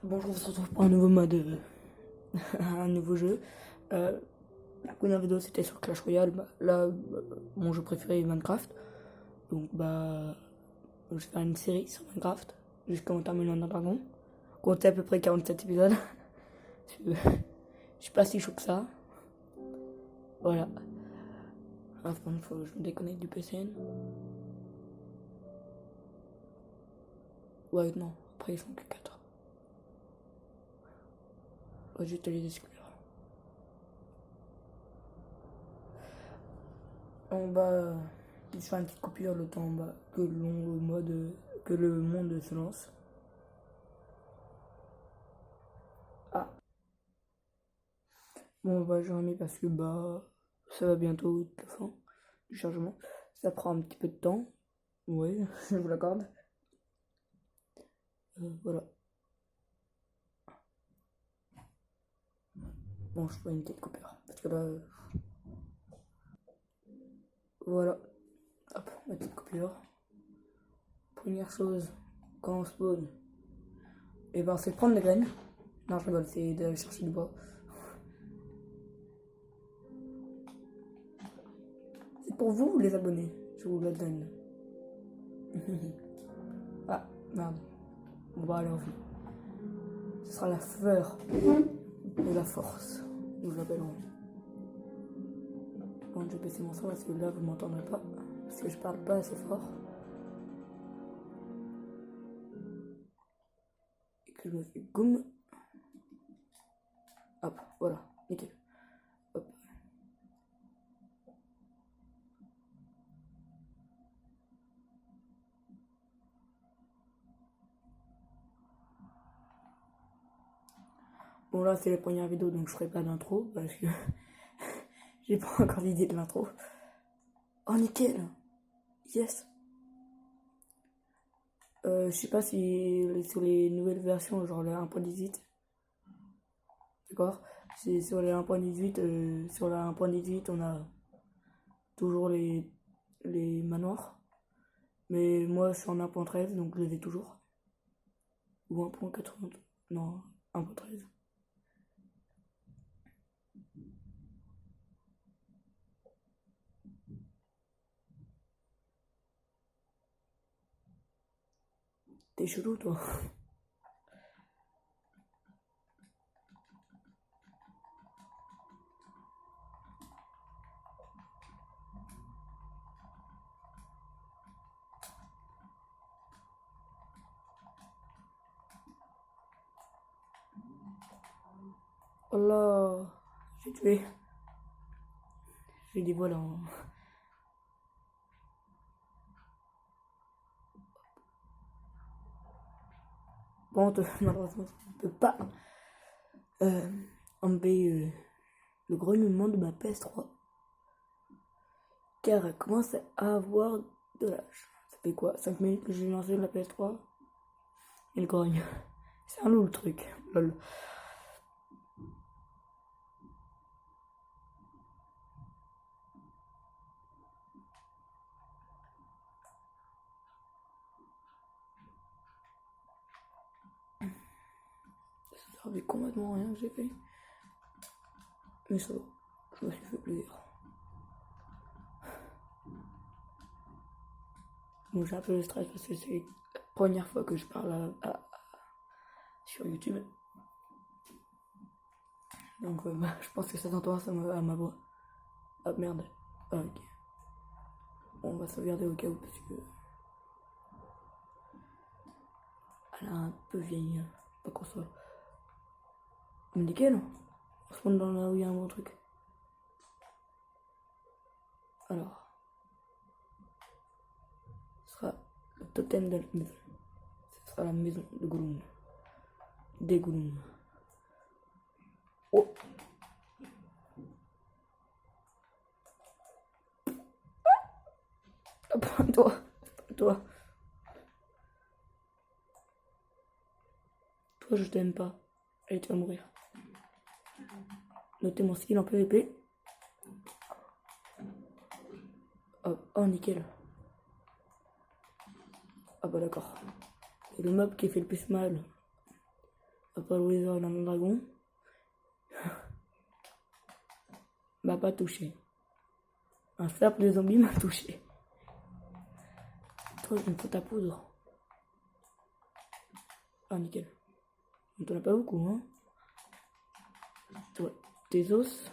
Bonjour, on se retrouve pour un nouveau mode, un nouveau jeu. La première vidéo c'était sur Clash Royale. Là, mon jeu préféré est Minecraft. Donc, je vais faire une série sur Minecraft jusqu'à en terminer un dragon. Comptez à peu près 47 épisodes. Je suis pas si chaud que ça. Voilà. Enfin, faut que je me déconnecte du PCN. Ouais, non, après ils sont que 4. On va juste les exclure. On va faire une petite coupure le temps que le monde se lance. Ah, bon, j'ai remis parce que ça va bientôt être la fin du chargement. Ça prend un petit peu de temps. Oui, je vous l'accorde. Voilà. Bon, je fais une petite coupure. Parce que là, voilà. Hop, ma petite coupure. Première chose, quand on spawn, et c'est de prendre des graines. Non, je rigole, c'est d'aller chercher du bois. C'est pour vous, les abonnés. Je vous le donne. Ah, merde. Bon, bah alors, ce sera la fleur de la force. Nous l'appellerons. Bon, je vais baisser mon son parce que là, vous m'entendrez pas. Parce que je parle pas assez fort. Et que je me fais goum. Hop, voilà, nickel. Hop. Bon, là, c'est la première vidéo, donc je ferai pas d'intro parce que j'ai pas encore l'idée de l'intro. Oh, nickel! Yes! Je sais pas si sur les nouvelles versions, genre le 1.18, d'accord? C'est sur les 1.18, sur la 1.18, on a toujours les manoirs. Mais moi, je suis en 1.13, donc je les ai toujours. Ou 1.80, non, 1.13. T'es chelou, toi. Oh là, j'ai tué. J'ai des volants. Bon, malheureusement, on ne peut pas enlever le grognement de ma PS3. Car elle commence à avoir de l'âge. Ça fait quoi, 5 minutes que j'ai lancé la PS3 et elle grogne. C'est un loup le truc. Lol. Ça servait complètement à rien que j'ai fait. Mais ça va, je me suis fait plaisir. Bon, j'ai un peu de stress parce que c'est la première fois que je parle sur YouTube. Donc, je pense que ça s'entend à ma voix. Ah merde. Ah, ok. Bon, on va sauvegarder au cas où parce que elle a un peu vieilli. Pas qu'on soit. Mais nickel. On se monte dans là où il y a un bon truc. Alors, ce sera le totem de la maison. Ce sera la maison de Gollum. Des Gollum. Oh! Toi, toi, toi, je t'aime pas. Allez, tu vas mourir. Notez mon skill en PVP. Oh, oh, nickel. Ah bah d'accord. Et le mob qui fait le plus mal, Après le Wither dans le dragon. M'a pas touché. Un simple de zombie m'a touché. Toi, il me faut ta poudre. Ah, nickel. On t'en a pas beaucoup, hein. Toi, tes os.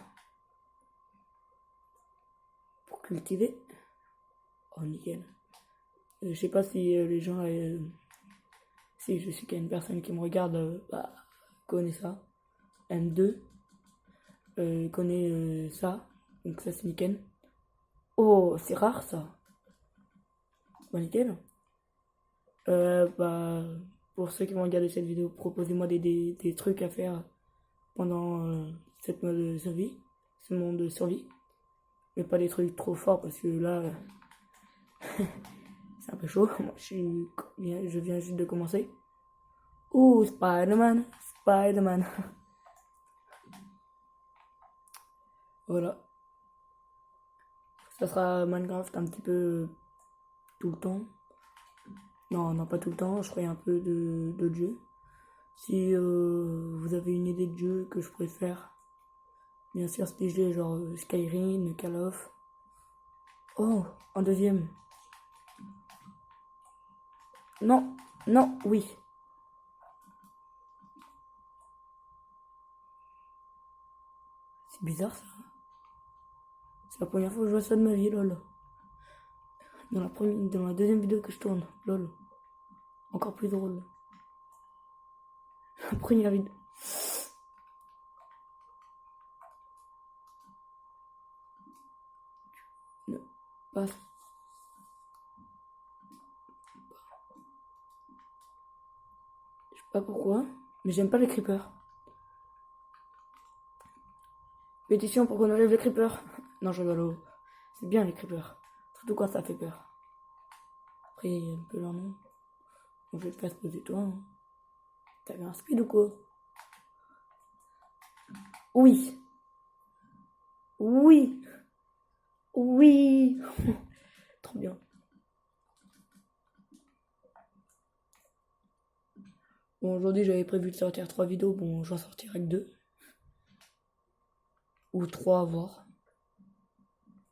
Pour cultiver. Oh, nickel. Je sais pas si les gens... si je sais qu'il y a une personne qui me regarde, connaît ça. M2. Connaît ça. Donc ça, c'est nickel. Oh, c'est rare, ça. Bah, nickel. Pour ceux qui vont regarder cette vidéo, proposez-moi des trucs à faire pendant cette mode de survie, ce monde de survie. Mais pas des trucs trop forts parce que là, c'est un peu chaud. Moi, je viens juste de commencer. Ouh, Spider-Man, Spider-Man. Voilà. Ça sera Minecraft un petit peu tout le temps. Non, pas tout le temps, je ferai un peu de jeu. Si vous avez une idée de jeu que je préfère, bien sûr, c'est des jeux genre Skyrim, Call of. Oh, un deuxième. Non, non, oui. C'est bizarre ça. C'est la première fois que je vois ça de ma vie, lol. Dans la deuxième vidéo que je tourne, lol. Encore plus drôle. La première vidéo. Ne passe. Je sais pas pourquoi, mais j'aime pas les creepers. Pétition pour qu'on enlève les creepers. Non, je rigole. C'est bien les creepers. Surtout quand ça fait peur. Après, il y a un peu leur nom. Donc, je vais te faire poser toi. Hein. T'avais un speed ou quoi? Oui. Oui. Oui. Trop bien. Bon, aujourd'hui, j'avais prévu de sortir 3 vidéos. Bon, j'en sortirai que 2. Ou 3 à voir.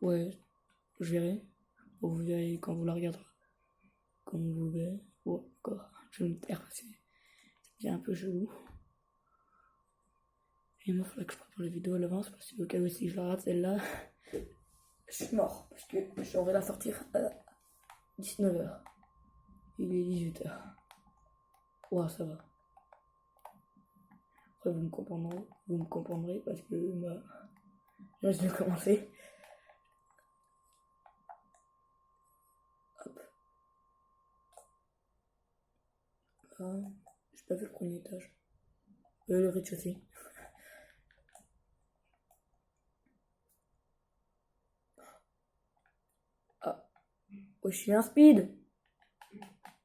Ouais, je verrai. Bon, vous verrez quand vous la regarderez. Comme vous verrez. Bon, encore. Je vais me taire parce que c'est un peu chelou. Et moi, il faudrait que je prépare la vidéo à l'avance parce que au cas où si je la rate celle-là, je suis mort. Parce que j'aurais la sortir à 19h. Il est 18h. Ouah, ça va. Après, vous me comprendrez parce que là, je vais commencer. Hop. Ah, j'ai pas vu le premier étage. Le rez-de-chaussée. Ah. Oh, je suis un speed.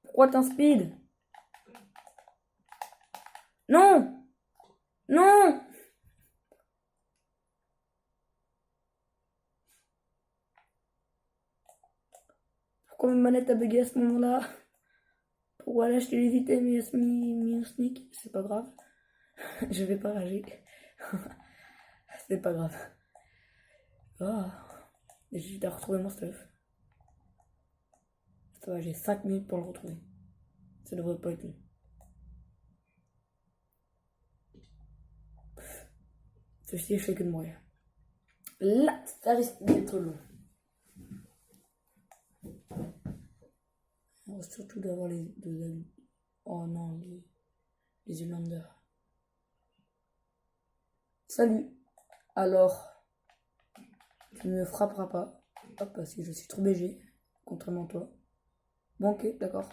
Pourquoi t'es un speed? Non! Non! Pourquoi ma manette a bugué à ce moment-là? Pourquoi là je t'ai hésité mis un sneak? C'est pas grave. Je vais pas rager. C'est pas grave. Ah. J'ai juste à retrouver mon stuff. Ça va, j'ai 5 minutes pour le retrouver. Ça devrait pas être long. Ceci, je fais que de mourir. Là, ça risque d'être long. On va surtout d'avoir les deux amis. Oh non, les Islanders. Salut. Alors, tu ne me frapperas pas. Hop, parce que je suis trop BG. Contrairement à toi. Bon, ok, d'accord.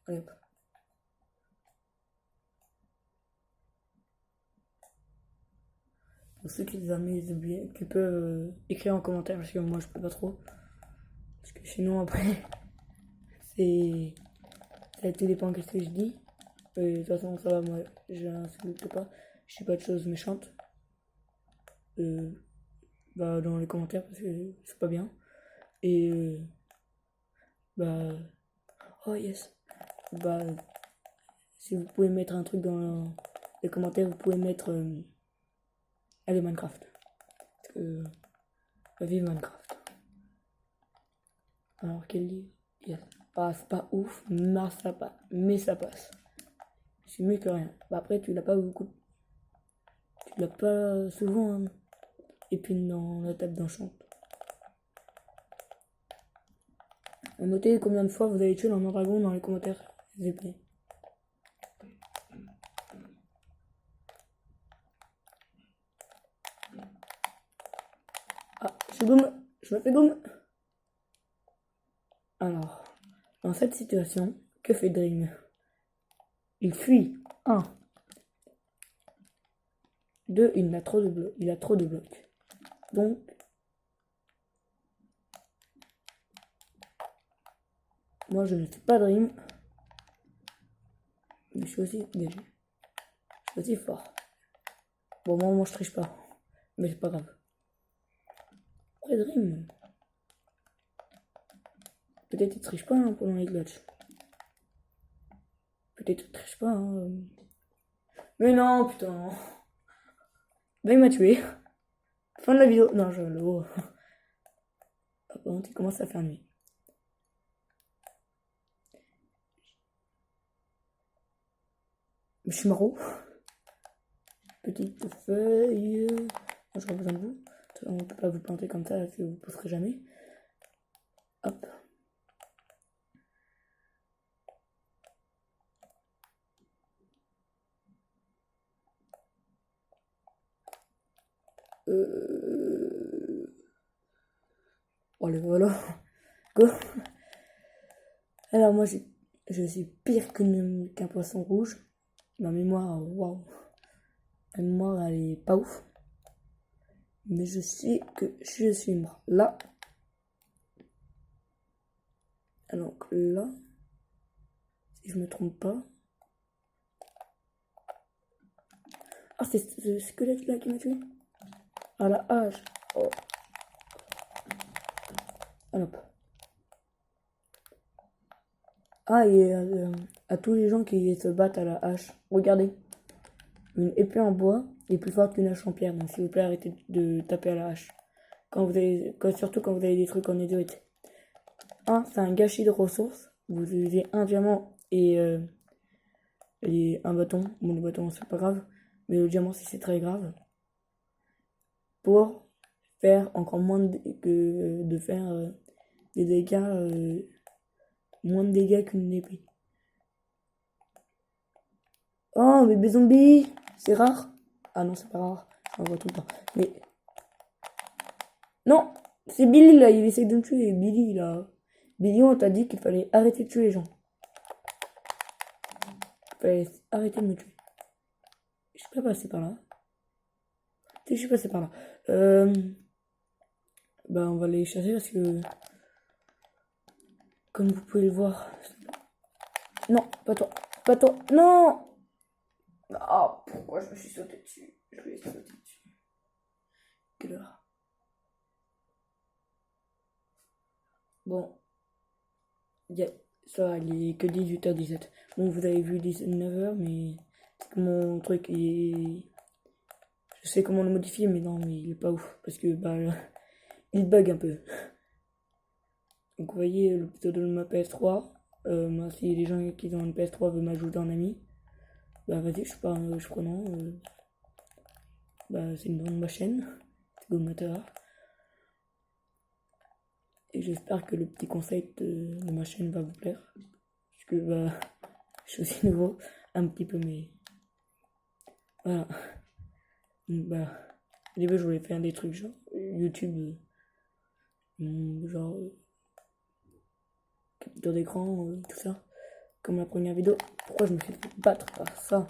Allez hop. Pour ceux qui les amusent bien, qui peuvent écrire en commentaire, parce que moi je peux pas trop. Parce que sinon après, c'est. Ça tout dépend de ce que je dis. De toute façon, ça va, moi je n'insulte pas. Je dis pas de choses méchantes. Dans les commentaires parce que c'est pas bien. Et bah. Oh yes. Bah. Si vous pouvez mettre un truc dans les commentaires, vous pouvez mettre allez Minecraft. Parce que vive Minecraft. Alors quel livre? Yes. Ah, c'est pas ouf, mais ça passe. C'est mieux que rien. Bah, après tu l'as pas beaucoup. Tu l'as pas souvent hein. Et puis dans la table d'enchant. Notez combien de fois vous avez tué dans un dragon dans les commentaires, s'il vous plaît. Ah, je me fais boum. Alors, dans cette situation, que fait Dream? Il fuit. 1. 2. Il a trop de blocs. Donc, moi je ne suis pas Dream. Mais je suis aussi DG. Je suis aussi fort. Bon, moi je triche pas. Mais c'est pas grave. Après Dream. Peut-être il triche pas hein, pendant les glitches. Peut-être il triche pas. Hein. Mais non, putain. Ben il m'a tué. Fin de la vidéo. Non, je le vois. Par contre, il commence à faire nuit. Je suis marrant. Petite feuille. J'aurais besoin de vous. On ne peut pas vous planter comme ça, si vous ne pousserez jamais. Hop. Allez, voilà. Go. Alors moi, je suis pire qu'un poisson rouge. Ma mémoire, waouh. Ma mémoire, elle est pas ouf. Mais je sais que je suis mort. Là. Alors là, si je me trompe pas. Ah, c'est ce squelette là qui m'a tué. Ah, la hache. Oh. Alors. Ah, et à tous les gens qui se battent à la hache. Regardez. Une épée en bois est plus forte qu'une hache en pierre. Donc s'il vous plaît, arrêtez de taper à la hache. Surtout quand vous avez des trucs en netherite. C'est un gâchis de ressources. Vous utilisez un diamant et un bâton. Bon, le bâton, c'est pas grave. Mais le diamant, c'est très grave. Pour faire encore moins de faire des dégâts. Moins de dégâts qu'une épée. Oh, bébé zombie! C'est rare. Ah non, c'est pas rare. J'en vois tout le temps. Mais. Non! C'est Billy là, il essaie de me tuer. Billy là. Billy, on t'a dit qu'il fallait arrêter de tuer les gens. Il fallait arrêter de me tuer. Je suis pas passé par là. Si, je suis passé par là. Bah, on va les chasser parce que. Comme vous pouvez le voir. Non, pas toi. Pas toi. Non! Ah, pourquoi je me suis sauté dessus? Je lui ai sauté dessus. Quelle heure? Bon. Ça, il est que 18h17. Bon, vous avez vu 19h, mais c'est que mon truc est. Je sais comment le modifier, mais non, mais il est pas ouf. Parce que, bah, il bug un peu. Donc, vous voyez le pseudo de ma PS3. Moi, si les gens qui ont une PS3 veulent m'ajouter en ami, bah, vas-y, je suis prenant. Bah, c'est une nom de ma chaîne. C'est Gomateur. Et j'espère que le petit conseil de ma chaîne va vous plaire. Parce que, bah, je suis aussi nouveau. Un petit peu, mais. Voilà. Donc, bah, au début, je voulais faire des trucs genre YouTube. Genre. Capture d'écran, tout ça. Comme la première vidéo. Pourquoi je me fais battre par ça?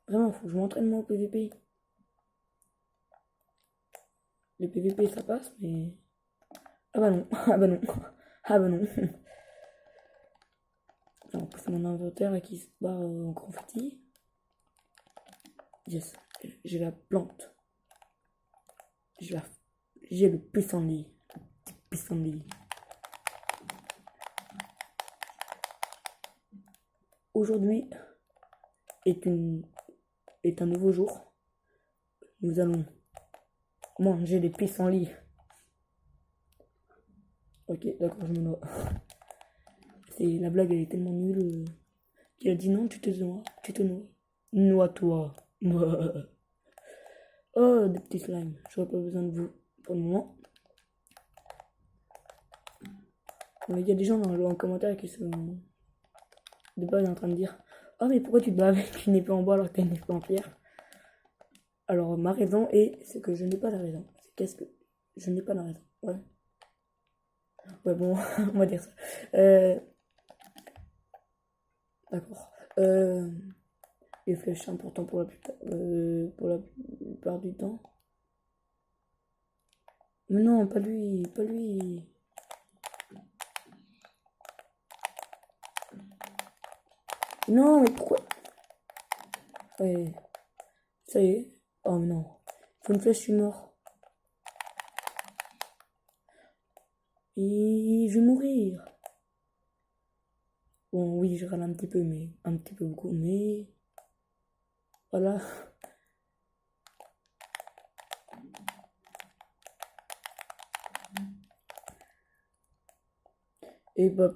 Vraiment, faut que je m'entraîne moi au PVP. Les PVP ça passe, mais. Ah bah non, ah bah non, ah bah non. Alors, c'est mon inventaire qui se barre en confetti. Yes, j'ai la plante. J'ai le pissenlit. Pissenlit. aujourd'hui est, est un nouveau jour. Nous allons manger des pissenlits. Ok, d'accord, je me noie. La blague, elle est tellement nulle qu'il a dit non, tu te noies, tu te noies. Noie-toi. Oh, des petits slimes. J'aurais pas besoin de vous pour le moment. Il y a des gens en commentaire qui sont de base en train de dire oh, mais pourquoi tu te bats avec une épée en bois alors que t'as une épée en pierre? Alors, ma raison c'est que je n'ai pas la raison. Qu'est-ce que. Je n'ai pas la raison. Ouais. Ouais, bon, on va dire ça. D'accord. Les flèches, c'est important pour pour la plupart du temps. Mais non, pas lui, pas lui. Non, mais pourquoi? Ouais, ça y est. Oh, mais non. Faut une flèche, je suis mort. Et je vais mourir. Bon, oui, je râle un petit peu, mais un petit peu beaucoup, mais voilà. Et bah,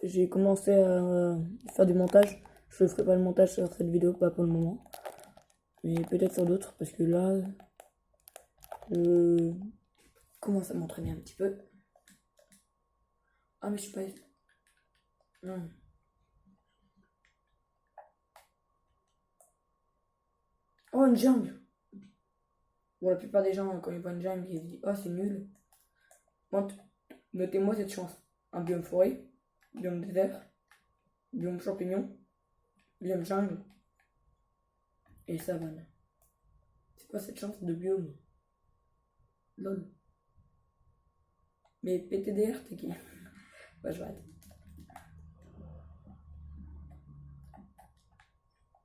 j'ai commencé à faire du montage. Je ne ferai pas le montage sur cette vidéo, pas pour le moment. Mais peut-être sur d'autres, parce que là, je commence à m'entraîner un petit peu. Ah, mais je suis pas... Non. Oh, une jungle. Bon, la plupart des gens, quand ils voient une jungle, ils se disent oh, c'est nul. Notez-moi cette chance. Un biome forêt, biome désert, biome champignon, biome jungle et savane. C'est quoi cette chance de biome? Lol. Mais PTDR, t'es qui? Bah, je vais arrêter.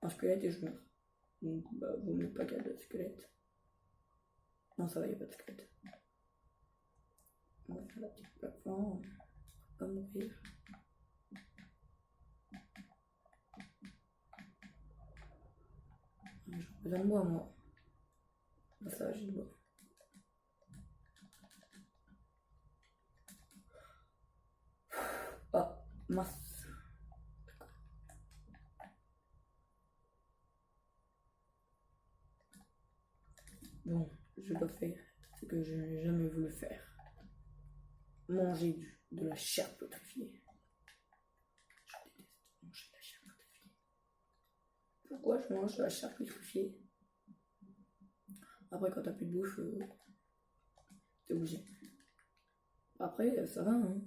Un squelette et je meurs. Donc, bah, vaut mieux pas qu'il y ait de squelette. Non, ça va, il n'y a pas de squelette. On va faire la petite plateforme. Pas mourir. J'ai besoin de bois, moi. Ah, ça va, j'ai de bois. Ah, mince. Bon, je dois faire ce que je n'ai jamais voulu faire. Manger de la chair pétrifiée. Je déteste manger de la chair pétrifiée. Pourquoi je mange de la chair pétrifiée? Après, quand t'as plus de bouffe, t'es obligé. Après, ça va, hein.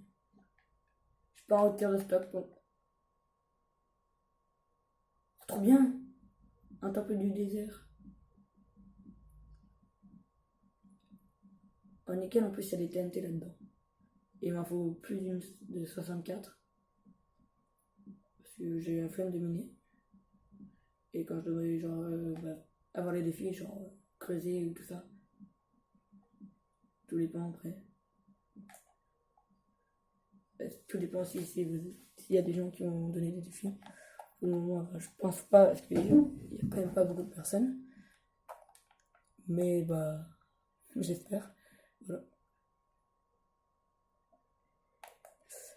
Je suis pas en hauteur de stock, donc. C'est trop bien. Un temple du désert. En nickel, en plus, il y a des TNT là-dedans. Et il m'en faut plus de 64. Parce que j'ai la flemme de miner. Et quand je devrais, genre, avoir les défis, genre, creuser ou tout ça. Tout dépend après. Tout dépend s'il y a des gens qui vont donner des défis. Pour le moment, enfin, je pense pas, parce qu'il y a quand même pas beaucoup de personnes. Mais bah, j'espère. Voilà.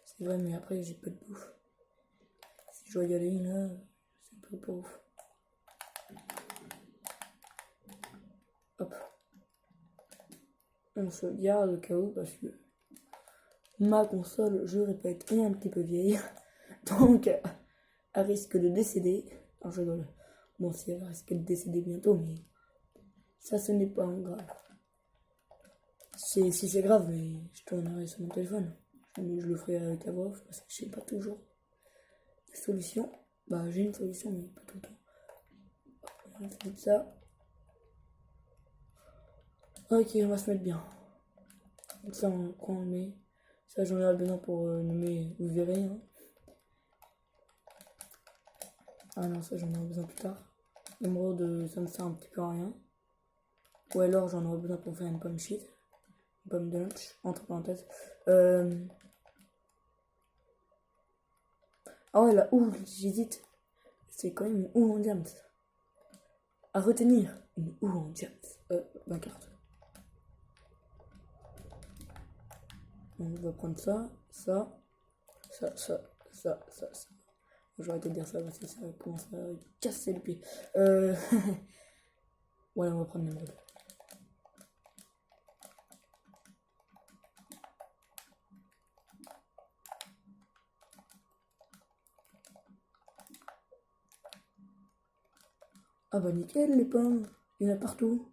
C'est vrai, mais après, j'ai peu de bouffe. Si je dois y aller là, c'est un peu pas ouf. Hop. On se garde au cas où parce que ma console, je répète, est un petit peu vieille. Donc, elle risque de décéder. Non, je rigole. Bon, si elle risque de décéder bientôt, mais ça, ce n'est pas grave. Si c'est grave, mais je tournerai sur mon téléphone. Je le ferai avec la voix off parce que je sais pas toujours des solutions. Bah, j'ai une solution, mais pas tout le temps. On va faire ça. Ok, on va se mettre bien. Ça, on le met. Ça, j'en ai besoin pour nommer, vous verrez. Hein. Ah non, ça, j'en aurai besoin plus tard. Émeraude, ça me sert un petit peu à rien. Ou alors, j'en aurai besoin pour faire une pomme shit. Une pomme de lunch, entre parenthèses. Ah ouais, la houle, j'hésite. C'est quand même une houle en diamant. À retenir, une houle en diamant. 20 cartes. On va prendre ça, ça, ça, ça, ça, ça, ça. J'aurais été dire ça parce que ça commence à casser le pied. Voilà, on va prendre l'émeraude. Ah bah nickel les pommes, il y en a partout.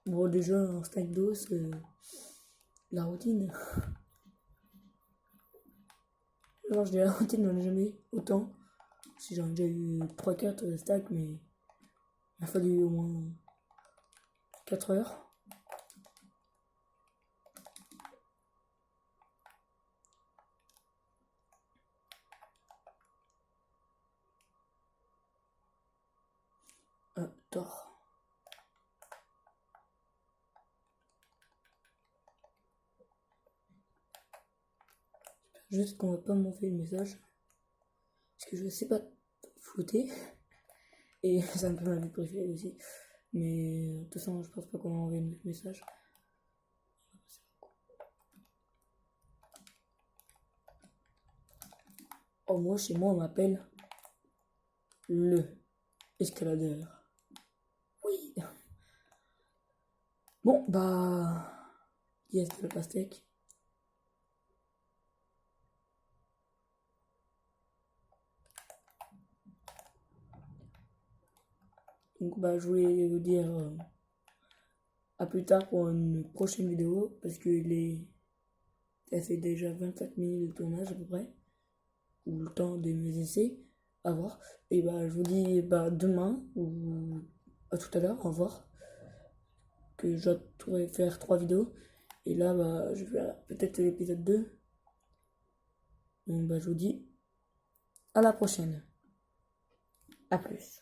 Bon déjà un steak d'eau c'est la routine. Genre je dis la routine, j'en ai jamais eu autant. Si j'en ai déjà eu 3-4 stacks mais il a fallu au moins 4 heures. Tort. Juste qu'on va pas m'envoyer le message. Parce que je sais pas flouter. Et c'est un peu ma vie préférée aussi. Mais de toute façon, je pense pas qu'on va envoyer le message. Oh, moi, chez moi, on m'appelle le escaladeur. Oui. Bon, bah. Yes, le pastèque. Donc, bah, je voulais vous dire à plus tard pour une prochaine vidéo. Parce ça fait déjà 25 minutes de tournage à peu près. Ou le temps de mes essais. À voir. Et bah, je vous dis bah, demain ou à tout à l'heure. Au revoir. Que je dois faire 3 vidéos. Et là, bah, je vais peut-être l'épisode 2. Donc, bah, je vous dis à la prochaine. À plus.